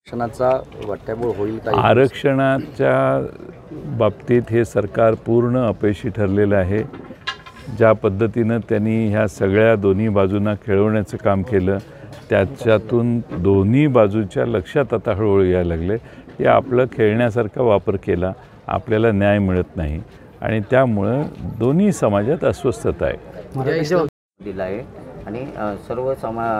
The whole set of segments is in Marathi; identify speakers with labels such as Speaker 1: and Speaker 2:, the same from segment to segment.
Speaker 1: आरक्षणाचा वाट्याबोळ होईल का?
Speaker 2: आरक्षणाच्या बाबतीत हे सरकार पूर्ण अपयशी ठरलेलं आहे. ज्या पद्धतीनं त्यांनी ह्या सगळ्या दोन्ही बाजूंना खेळवण्याचं काम केलं, त्याच्यातून दोन्ही बाजूच्या लक्षात आता हळूहळू यायला लागले की आपलं खेळण्यासारखा वापर केला, आपल्याला न्याय मिळत नाही आणि त्यामुळं दोन्ही समाजात अस्वस्थता आहे.
Speaker 3: दिला आहे आणि सर्व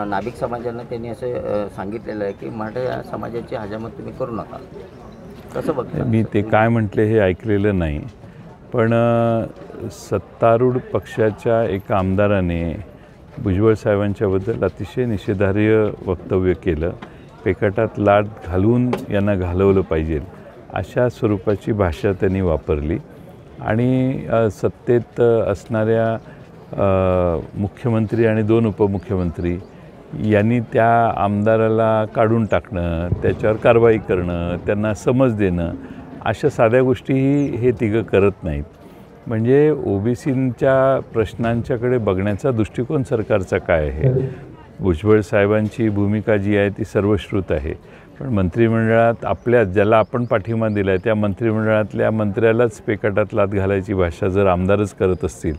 Speaker 3: नाभिक समाजांना त्यांनी असं सांगितलेलं आहे की मराठा समाजाची हजामत तुम्ही करू नका. कसं बघता?
Speaker 2: मी ते काय म्हटले हे ऐकलेलं नाही, पण सत्तारूढ पक्षाच्या एका आमदाराने भुजबळ साहेबांच्याबद्दल अतिशय निषेधार्ह वक्तव्य केलं. पेकाटात लाट घालून यांना घालवलं पाहिजे अशा स्वरूपाची भाषा त्यांनी वापरली आणि सत्तेत असणाऱ्या मुख्यमंत्री आणि 2 उपमुख्यमंत्री यांनी त्या आमदाराला काढून टाकणं, त्याच्यावर कारवाई करणं, त्यांना समज देणं अशा साध्या गोष्टीही हे तिघं करत नाहीत. म्हणजे ओबीसींच्या प्रश्नांच्याकडे बघण्याचा दृष्टिकोन सरकारचा काय आहे? भुजबळ साहेबांची भूमिका जी आहे ती सर्वश्रुत आहे, पण मंत्रिमंडळात आपल्या ज्याला आपण पाठिंबा दिला आहे त्या मंत्रिमंडळातल्या मंत्र्यालाच पेकाटात लाथ घालायची भाषा जर आमदारच करत असतील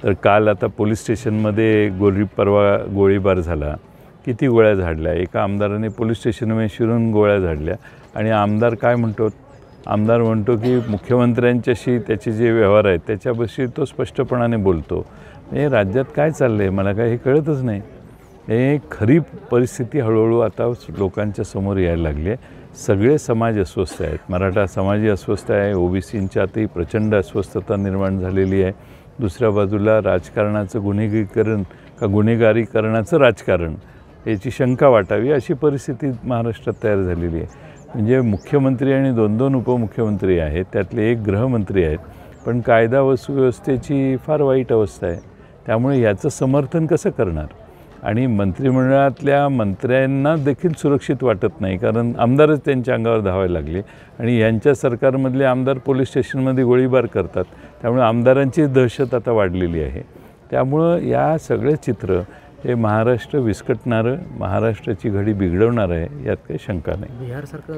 Speaker 2: तर काल आता पोलीस स्टेशनमध्ये परवा गोळीबार झाला, किती गोळ्या झाडल्या, एका आमदाराने पोलीस स्टेशनमध्ये शिरून गोळ्या झाडल्या आणि आमदार काय म्हणतो? आमदार म्हणतो की मुख्यमंत्र्यांच्याशी त्याचे जे व्यवहार आहेत त्याच्याविषयी तो स्पष्टपणाने बोलतो. हे राज्यात काय चाललं आहे मला काय हे कळतच नाही. हे खरी परिस्थिती हळूहळू आता लोकांच्या समोर यायला लागली आहे. सगळे समाज अस्वस्थ आहेत. मराठा समाजही अस्वस्थ आहे, ओबीसींच्यातही प्रचंड अस्वस्थता निर्माण झालेली आहे. दुसऱ्या बाजूला राजकारणाचं गुन्हेगारीकरण का गुन्हेगारीकरणाचं राजकारण याची शंका वाटावी अशी परिस्थिती महाराष्ट्रात तयार झालेली आहे. म्हणजे मुख्यमंत्री आणि 2 उपमुख्यमंत्री आहेत, त्यातले एक गृहमंत्री आहेत, पण कायदा व सुव्यवस्थेची फार वाईट अवस्था आहे. त्यामुळे याचं समर्थन कसं करणार? आणि मंत्रिमंडळातल्या मंत्र्यांना देखील सुरक्षित वाटत नाही, कारण आमदारच त्यांच्या अंगावर धावायला लागले आणि यांच्या सरकारमधले आमदार पोलीस स्टेशनमध्ये गोळीबार करतात. त्यामुळे आमदारांची दहशत आता वाढलेली आहे. त्यामुळं या सगळे चित्र हे महाराष्ट्र विस्कटणारं, महाराष्ट्राची घडी बिघडवणारं आहे, यात काही शंका नाही.
Speaker 1: बिहार सरकार